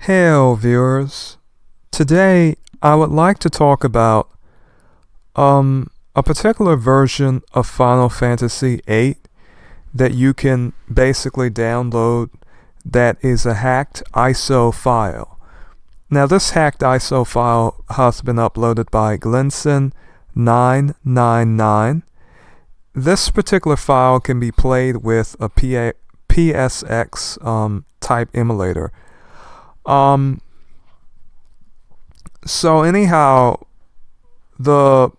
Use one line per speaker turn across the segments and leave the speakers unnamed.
Hello viewers, today I would like to talk about a particular version of Final Fantasy VIII that you can basically download that is a hacked ISO file. Now this hacked ISO file has been uploaded by Glenson999. This particular file can be played with a PSX type emulator. So anyhow, the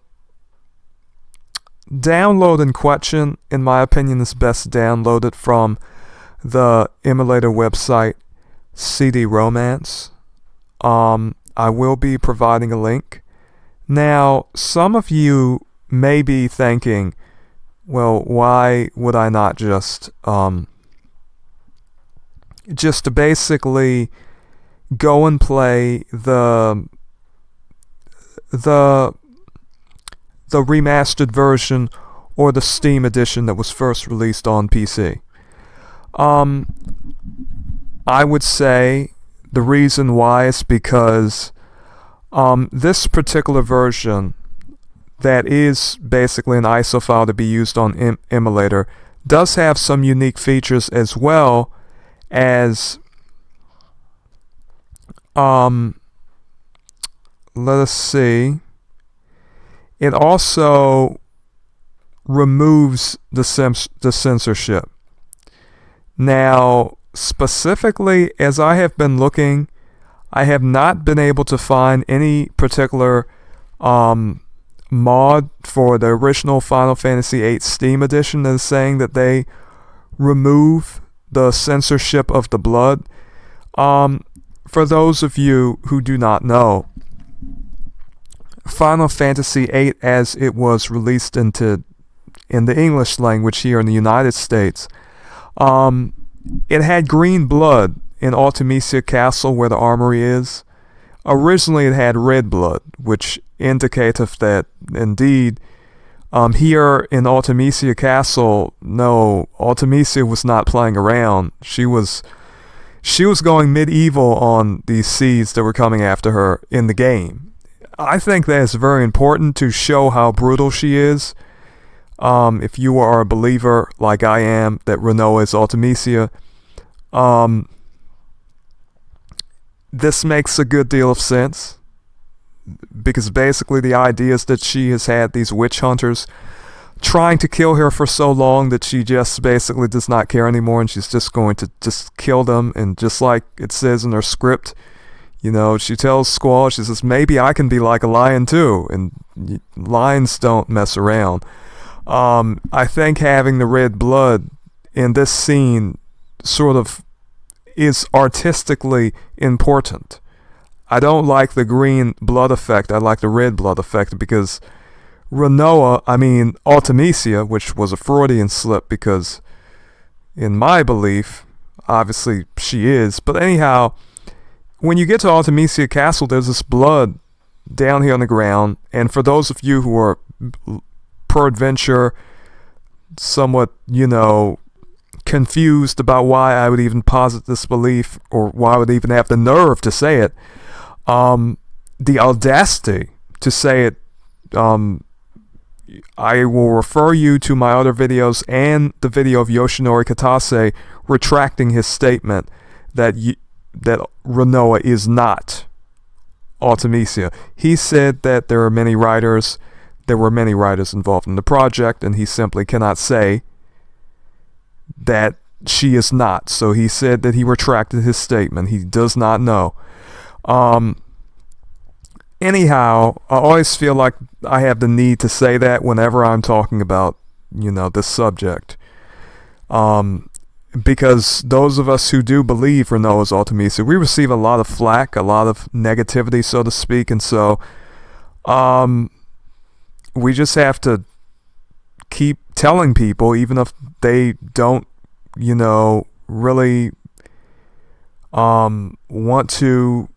download in question, in my opinion, is best downloaded from the emulator website CD Romance. I will be providing a link. Now, some of you may be thinking, well, why would I not just basically go and play the remastered version or the Steam edition that was first released on PC? I would say the reason why is because this particular version that is basically an ISO file to be used on emulator does have some unique features, as well as let us see, it also removes the censorship. Now, specifically, as I have been looking, I have not been able to find any particular mod for the original Final Fantasy VIII Steam edition that is saying that they remove the censorship of the blood. For those of you who do not know, Final Fantasy VIII, as it was released in the English language here in the United States, it had green blood in Artemisia Castle, where the armory is. Originally, it had red blood, which indicates that indeed, here in Artemisia Castle, no, Artemisia was not playing around. She was going medieval on these seeds that were coming after her in the game. I think that is very important to show how brutal she is. If you are a believer like I am that Rinoa is Artemisia, this makes a good deal of sense, because basically the idea is that she has had these witch hunters trying to kill her for so long that she just basically does not care anymore, and she's just going to just kill them. And just like it says in her script, you know, she tells Squall, she says, maybe I can be like a lion too, and lions don't mess around. I think having the red blood in this scene sort of is artistically important. I don't like the green blood effect, I like the red blood effect, because Artemisia, which was a Freudian slip, because in my belief, obviously she is, but anyhow, when you get to Artemisia Castle, there's this blood down here on the ground, and for those of you who are peradventure somewhat, confused about why I would even posit this belief, or why I would even have the nerve to say it, the audacity to say it, I will refer you to my other videos and the video of Yoshinori Katase retracting his statement that Rinoa is not Artemisia. He said that there were many writers involved in the project, and he simply cannot say that she is not. So he said that he retracted his statement. He does not know. Anyhow, I always feel like I have the need to say that whenever I'm talking about, this subject. Because those of us who do believe Rinoa is Artemisia, we receive a lot of flack, a lot of negativity, so to speak, and so we just have to keep telling people, even if they don't, really want to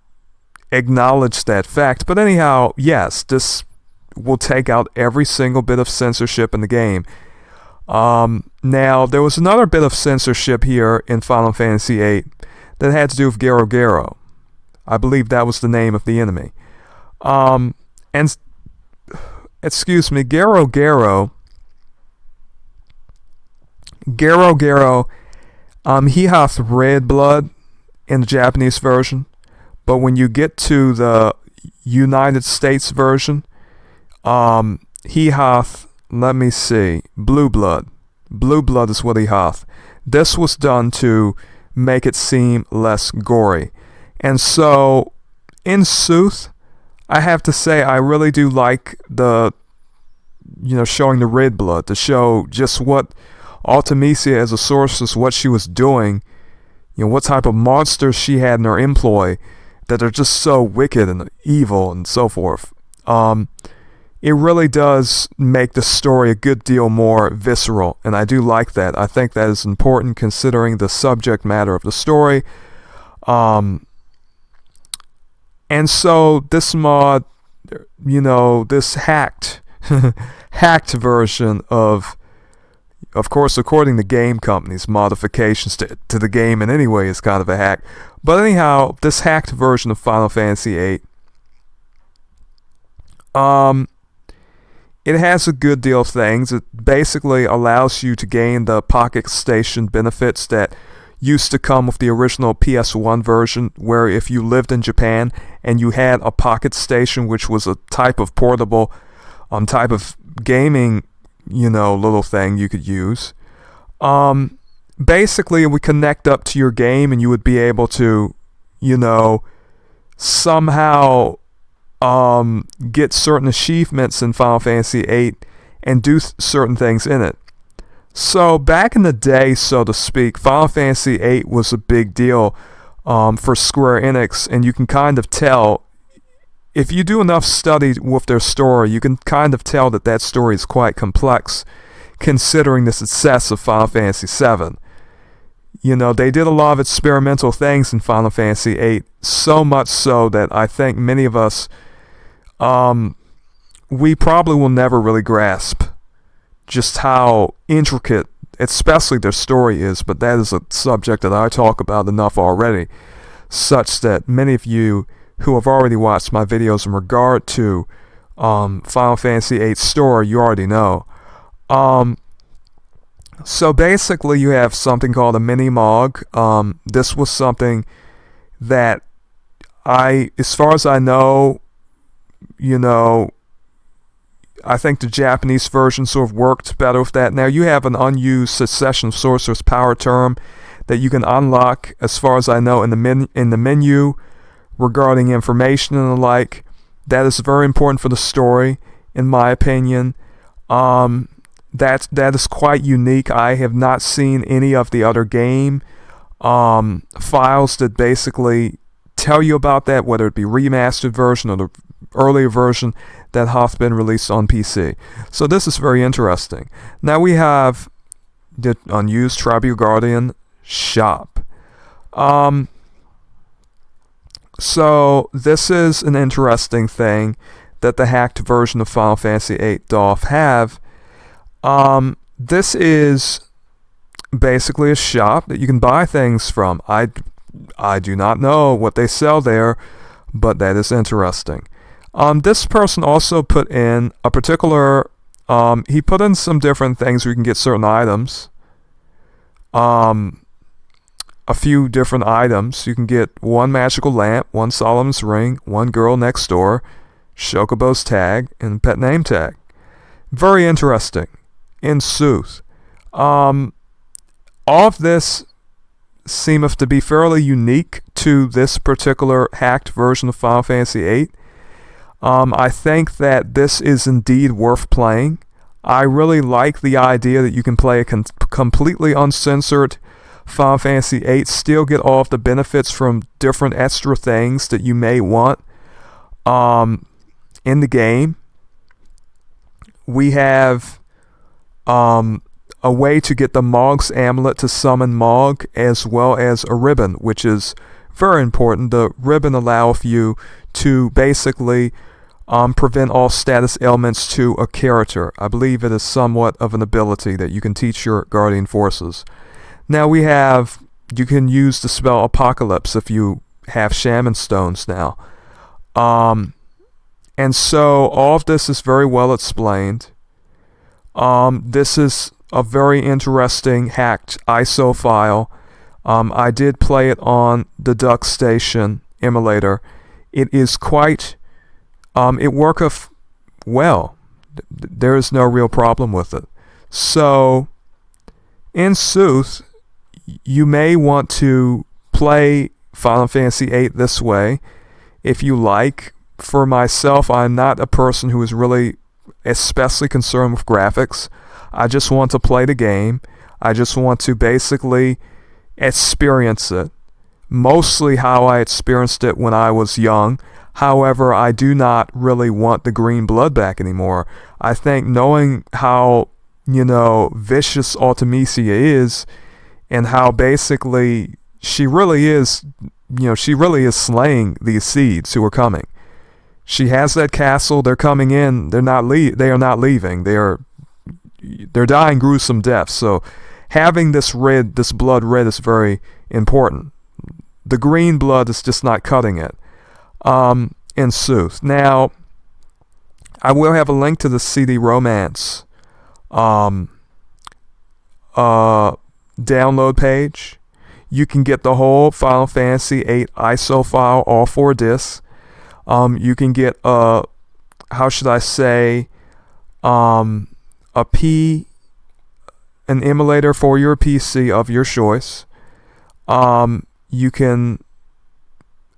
acknowledge that fact. But anyhow, yes, this will take out every single bit of censorship in the game. Now, there was another bit of censorship here in Final Fantasy VIII that had to do with Gero Gero. I believe that was the name of the enemy. And excuse me, Gero Gero. He has red blood in the Japanese version, but when you get to the United States version, he hath, let me see, blue blood. Blue blood is what he hath. This was done to make it seem less gory. And so, in sooth, I have to say I really do like the, showing the red blood, to show just what Artemisia as a sorceress, what she was doing, what type of monsters she had in her employ that are just so wicked and evil and so forth. It really does make the story a good deal more visceral, and I do like that. I think that is important considering the subject matter of the story. And so this mod, this hacked version of course, according to game companies, modifications to the game in any way is kind of a hack. But anyhow, this hacked version of Final Fantasy VIII, it has a good deal of things. It basically allows you to gain the PocketStation benefits that used to come with the original PS1 version, where if you lived in Japan and you had a PocketStation, which was a type of portable, type of gaming, little thing you could use. Basically, it would connect up to your game, and you would be able to, somehow get certain achievements in Final Fantasy VIII and do certain things in it. So back in the day, so to speak, Final Fantasy VIII was a big deal for Square Enix, and you can kind of tell, if you do enough study with their story, you can kind of tell that story is quite complex, considering the success of Final Fantasy VII. They did a lot of experimental things in Final Fantasy VIII, so much so that I think many of us, we probably will never really grasp just how intricate, especially their story is, but that is a subject that I talk about enough already, such that many of you who have already watched my videos in regard to Final Fantasy VIII story, you already know. So basically you have something called a MiniMog. This was something that as far as I know, I think the Japanese version sort of worked better with that. Now you have an unused Succession Sorceress power term that you can unlock, as far as I know, in the menu regarding information and the like. That is very important for the story, in my opinion. That is quite unique. I have not seen any of the other game files that basically tell you about that, whether it be remastered version or the earlier version that hath been released on PC. So this is very interesting. Now we have the Unused Tribal Guardian shop. So this is an interesting thing that the hacked version of Final Fantasy VIII doth have. This is basically a shop that you can buy things from. I do not know what they sell there, but that is interesting. This person also put in a particular, he put in some different things where you can get certain items. A few different items. You can get one magical lamp, one Solomon's ring, one girl next door, Chocobo's tag, and pet name tag. Very interesting. In sooth. All of this seemeth to be fairly unique to this particular hacked version of Final Fantasy VIII. I think that this is indeed worth playing. I really like the idea that you can play a completely uncensored Final Fantasy VIII, still get all of the benefits from different extra things that you may want in the game. We have a way to get the Mog's Amulet to summon Mog, as well as a ribbon, which is very important. The ribbon allows you to basically prevent all status ailments to a character. I believe it is somewhat of an ability that you can teach your guardian forces. Now you can use the spell Apocalypse if you have shaman stones now. And so all of this is very well explained. This is a very interesting hacked ISO file. I did play it on the DuckStation emulator. It is quite, it worketh well. There is no real problem with it. So, in sooth, you may want to play Final Fantasy VIII this way if you like. For myself, I'm not a person who is really especially concerned with graphics. I just want to play the game. I just want to basically experience it. Mostly how I experienced it when I was young. However, I do not really want the green blood back anymore. I think knowing how, vicious Artemisia is, and how basically she really is slaying these seeds who are coming. She has that castle. They're coming in. They are not leaving. They're dying gruesome deaths. So having this blood red is very important. The green blood is just not cutting it. In sooth. Now, I will have a link to the CD Romance download page. You can get the whole Final Fantasy VIII ISO file, all 4 discs. You can get an emulator for your PC of your choice. You can,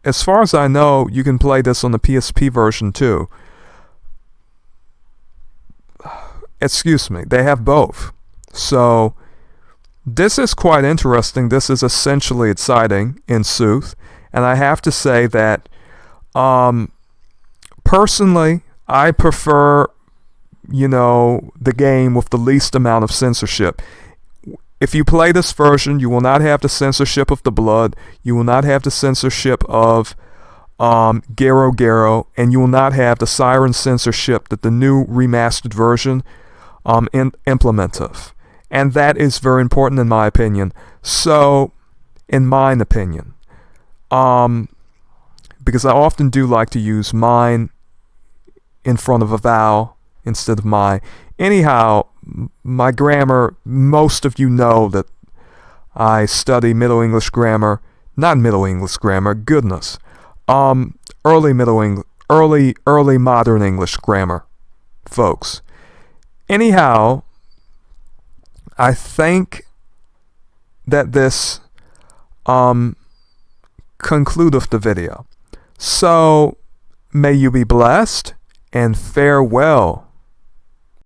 as far as I know, you can play this on the PSP version too. Excuse me, they have both. So, this is quite interesting. This is essentially exciting in sooth. And I have to say that, personally, I prefer, the game with the least amount of censorship. If you play this version, you will not have the censorship of the blood. You will not have the censorship of Gero Gero, and you will not have the siren censorship that the new remastered version implementeth. And that is very important in my opinion. So, in mine opinion, because I often do like to use mine in front of a vowel instead of my. Anyhow, my grammar, most of you know that I study Middle English grammar, not Middle English grammar, goodness, early modern English grammar, folks. Anyhow, I think that this concludeth the video. So, may you be blessed, and farewell.